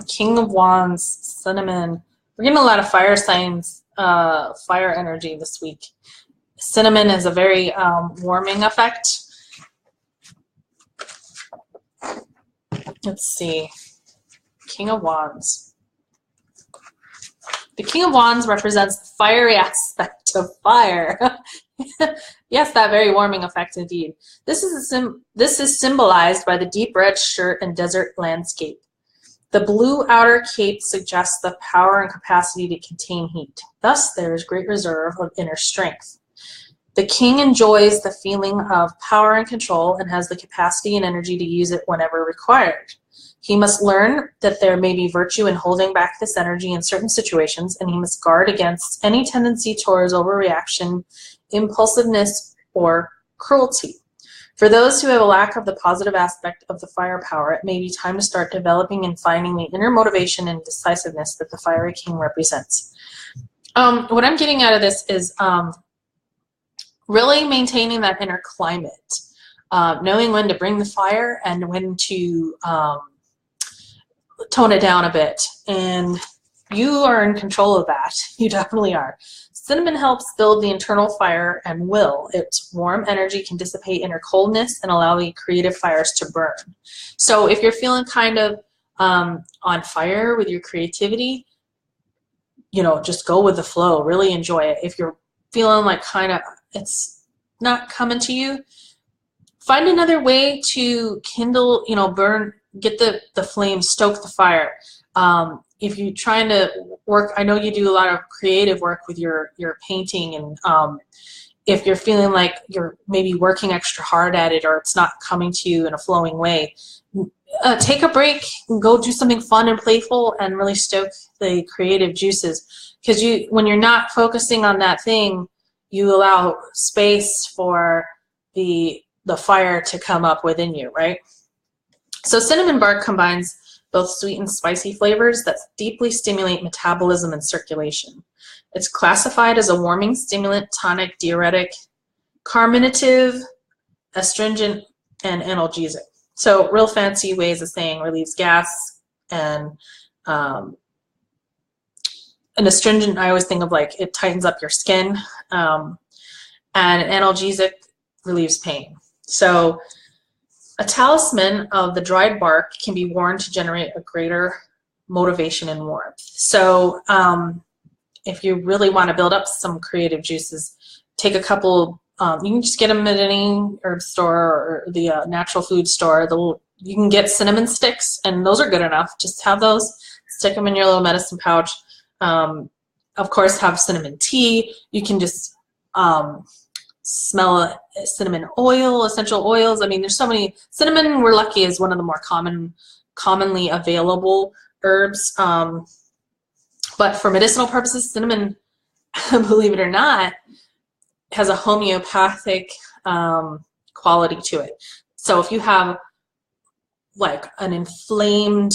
King of Wands, Cinnamon. We're getting a lot of fire signs, fire energy this week. Cinnamon is a very warming effect. Let's see. King of Wands. The King of Wands represents the fiery aspect of fire. Yes, that very warming effect indeed. This is symbolized by the deep red shirt and desert landscape. The blue outer cape suggests the power and capacity to contain heat. Thus, there is great reserve of inner strength. The king enjoys the feeling of power and control and has the capacity and energy to use it whenever required. He must learn that there may be virtue in holding back this energy in certain situations, and he must guard against any tendency towards overreaction, impulsiveness, or cruelty. For those who have a lack of the positive aspect of the fire power, it may be time to start developing and finding the inner motivation and decisiveness that the fiery king represents. What I'm getting out of this is really maintaining that inner climate, knowing when to bring the fire and when to tone it down a bit. And you are in control of that. You definitely are. Cinnamon helps build the internal fire and will. Its warm energy can dissipate inner coldness and allow the creative fires to burn. So if you're feeling kind of on fire with your creativity, you know, just go with the flow. Really enjoy it. If you're feeling like kind of it's not coming to you, find another way to kindle, you know, burn, get the flame, stoke the fire. If you're trying to work, I know you do a lot of creative work with your painting, and if you're feeling like you're maybe working extra hard at it or it's not coming to you in a flowing way, take a break and go do something fun and playful and really stoke the creative juices. Because when you're not focusing on that thing, you allow space for the fire to come up within you, right? So cinnamon bark combines both sweet and spicy flavors that deeply stimulate metabolism and circulation. It's classified as a warming stimulant, tonic, diuretic, carminative, astringent, and analgesic. So real fancy ways of saying relieves gas, and an astringent, I always think of like it tightens up your skin, and analgesic relieves pain. So a talisman of the dried bark can be worn to generate a greater motivation and warmth. So if you really want to build up some creative juices, take a couple, you can just get them at any herb store or the natural food store. You can get cinnamon sticks, and those are good enough. Just have those, stick them in your little medicine pouch. Of course, have cinnamon tea. You can just smell cinnamon oil, essential oils. I mean, there's so many. Cinnamon, we're lucky, is one of the more commonly available herbs. But for medicinal purposes, cinnamon, believe it or not, has a homeopathic quality to it. So if you have like an inflamed,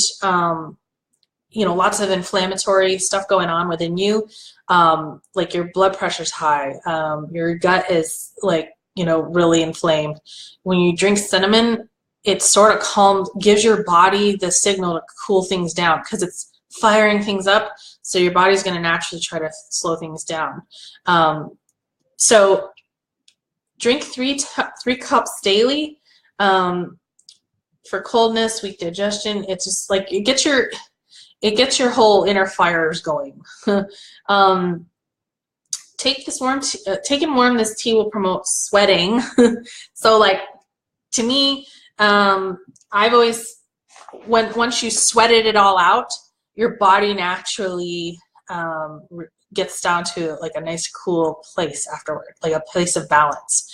you know, lots of inflammatory stuff going on within you, like your blood pressure's high, your gut is like, you know, really inflamed. When you drink cinnamon, it sort of gives your body the signal to cool things down because it's firing things up. So your body's going to naturally try to slow things down. So drink three cups daily. For coldness, weak digestion, it's just like it gets your whole inner fires going. Take and warm this tea will promote sweating. So like, to me, I've always, once you sweated it all out, your body naturally gets down to like a nice cool place afterward, like a place of balance.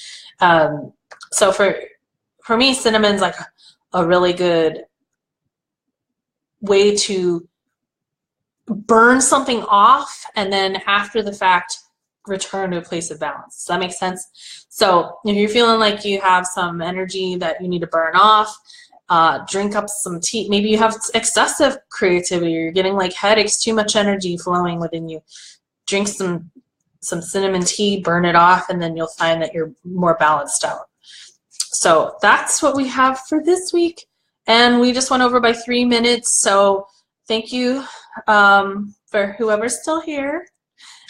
So for me, cinnamon's like a really good way to burn something off and then after the fact return to a place of balance. Does that make sense? So if you're feeling like you have some energy that you need to burn off, drink up some tea. Maybe you have excessive creativity, or you're getting like headaches, too much energy flowing within you. Drink some cinnamon tea, burn it off, and then you'll find that you're more balanced out. So that's what we have for this week. And we just went over by 3 minutes. So thank you for whoever's still here.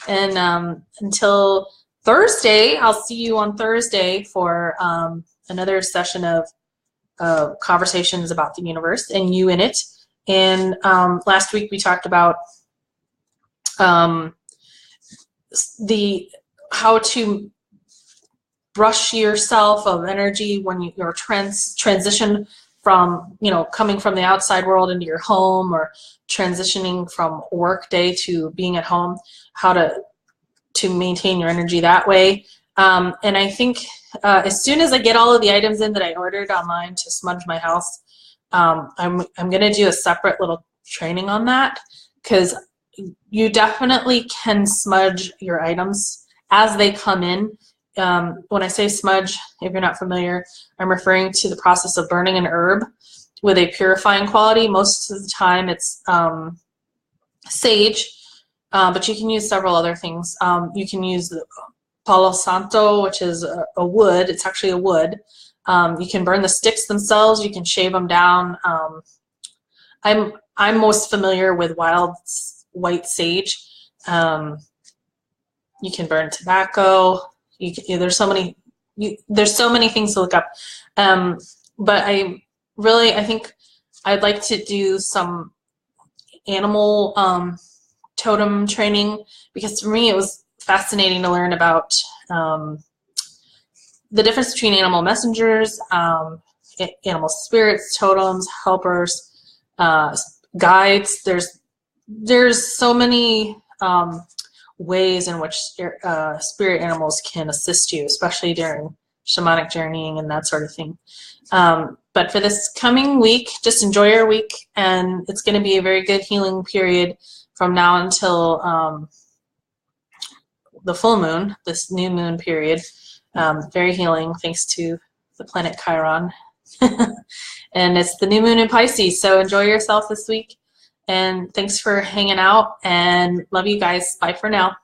And until Thursday, I'll see you on Thursday for another session of conversations about the universe and you in it. And last week we talked about how to brush yourself of energy when you're transition from, coming from the outside world into your home, or transitioning from work day to being at home, how to maintain your energy that way. And I think as soon as I get all of the items in that I ordered online to smudge my house, I'm going to do a separate little training on that, because you definitely can smudge your items as they come in. When I say smudge, if you're not familiar, I'm referring to the process of burning an herb with a purifying quality. Most of the time it's sage, but you can use several other things. You can use the Palo Santo, which is a wood. It's actually a wood. You can burn the sticks themselves. You can shave them down. I'm most familiar with wild white sage. You can burn tobacco. There's so many things to look up. But I think I'd like to do some animal totem training, because for me it was fascinating to learn about the difference between animal messengers, animal spirits, totems, helpers, guides. There's so many ways in which spirit animals can assist you, especially during shamanic journeying and that sort of thing. But for this coming week, just enjoy your week, and it's going to be a very good healing period from now until the full moon, this new moon period. Very healing, thanks to the planet Chiron. And it's the new moon in Pisces, so enjoy yourself this week. And thanks for hanging out, and love you guys. Bye for now.